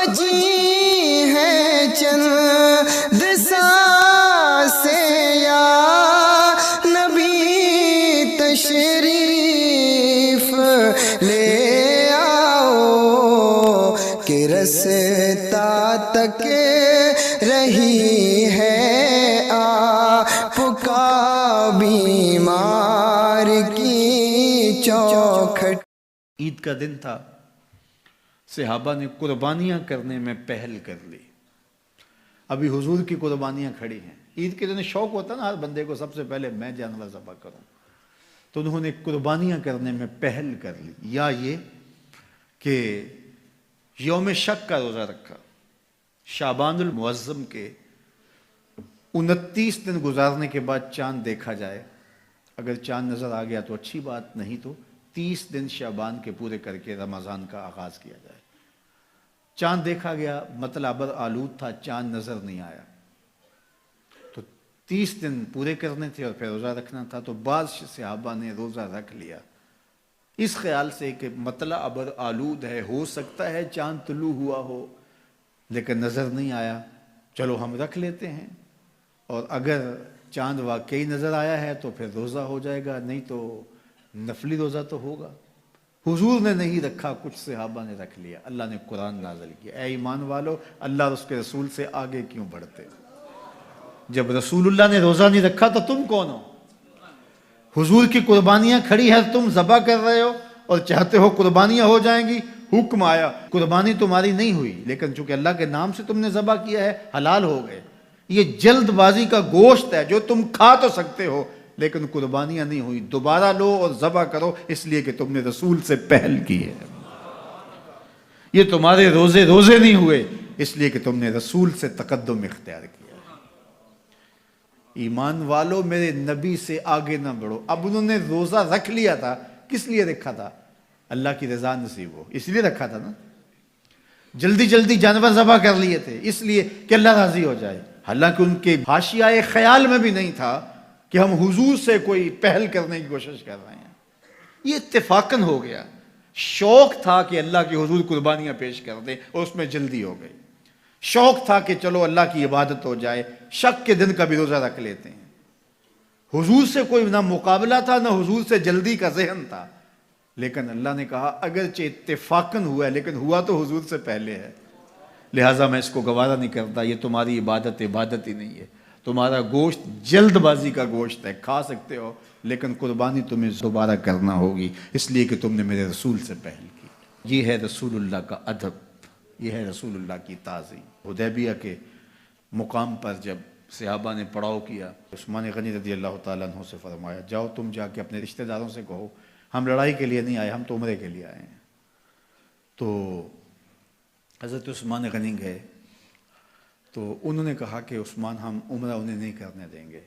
बची है चंद सांसें या नबी तशरीफ ले आओ कि रस्ता तक रही है आपका बीमार की चौखट। ईद का दिन था, सहाबा ने कुर्बानियाँ करने में पहल कर ली। अभी हुजूर की कुर्बानियाँ खड़ी हैं। ईद के दिन शौक़ होता ना हर बंदे को, सबसे पहले मैं जानवर ज़बह करूँ, तो उन्होंने कुर्बानियाँ करने में पहल कर ली। या ये कि यौम शक का रोज़ा रखा, शाबानुल मुअज़्ज़म के 29 दिन गुजारने के बाद चाँद देखा जाए। अगर चाँद नज़र आ गया तो अच्छी बात, नहीं तो 30 दिन शाबान के पूरे करके रमज़ान का आगाज़ किया जाए। चाँद देखा गया, मतलब आलूद था, चाँद नज़र नहीं आया, तो 30 दिन पूरे करने थे और फिर रोज़ा रखना था। तो बाद सहाबा ने रोज़ा रख लिया इस ख्याल से कि मतलब आलूद है, हो सकता है चाँद तुलू हुआ हो लेकिन नज़र नहीं आया, चलो हम रख लेते हैं, और अगर चाँद वाकई नज़र आया है तो फिर रोज़ा हो जाएगा, नहीं तो नफली रोज़ा तो होगा। हुजूर ने नहीं रखा, कुछ सहाबा ने रख लिया। अल्लाह ने कुरान नाज़िल किया, ए ईमान वालो, अल्लाह और उसके रसूल से आगे क्यों बढ़ते? जब रसूलुल्लाह ने रोज़ा नहीं रखा तो तुम कौन हो? हुजूर की कुर्बानियाँ खड़ी है, तुम ज़बा कर रहे हो और चाहते हो कुर्बानियाँ हो जाएंगी। हुक्म आया, कुर्बानी तुम्हारी नहीं हुई, लेकिन चूंकि अल्लाह के नाम से तुमने ज़बा किया है, हलाल हो गए। ये जल्दबाजी का गोश्त है जो तुम खा तो सकते हो, लेकिन कुर्बानियां नहीं हुई। दोबारा लो और ज़बा करो, इसलिए कि तुमने रसूल से पहल की है। ये तुम्हारे रोजे रोजे नहीं हुए, इसलिए कि तुमने रसूल से तकद्दुम इख्तियार किया। ईमान वालों, मेरे नबी से आगे ना बढ़ो। अब उन्होंने रोजा रख लिया था, किस लिए रखा था? अल्लाह की रजा नसीब हो, इसलिए रखा था ना। जल्दी जल्दी जानवर ज़बा कर लिए थे इसलिए कि अल्लाह राजी हो जाए। हालांकि उनके हाशियाए ख्याल में भी नहीं था कि हम हुजूर से कोई पहल करने की कोशिश कर रहे हैं। ये इत्तेफाकन हो गया। शौक था कि अल्लाह की हुजूर कुर्बानियां पेश कर दे और उसमें जल्दी हो गई। शौक था कि चलो अल्लाह की इबादत हो जाए, शक के दिन का भी रोजा रख लेते हैं। हुजूर से कोई ना मुकाबला था, ना हुजूर से जल्दी का जहन था, लेकिन अल्लाह ने कहा अगरचे इत्तेफाकन हुआ है, लेकिन हुआ तो हुजूर से पहले है, लिहाजा मैं इसको गवारा नहीं करता। ये तुम्हारी इबादत ही नहीं है, तुम्हारा गोश्त जल्दबाजी का गोश्त है, खा सकते हो लेकिन कुर्बानी तुम्हें दोबारा करना होगी, इसलिए कि तुमने मेरे रसूल से पहल की। ये है रसूलुल्लाह का अदब, ये है रसूलुल्लाह की ताज़ीम। हुदैबिया के मुकाम पर जब सहाबा ने पड़ाव किया, उस्मान गनी रज़ी अल्लाह तआला अन्हु से फरमाया, जाओ तुम जाके अपने रिश्तेदारों से कहो हम लड़ाई के लिए नहीं आए, हम तो उम्रे के लिए आए हैं। तो हज़रत उस्मान गनी गए तो उन्होंने कहा कि उस्मान, हम उम्रा उन्हें नहीं करने देंगे।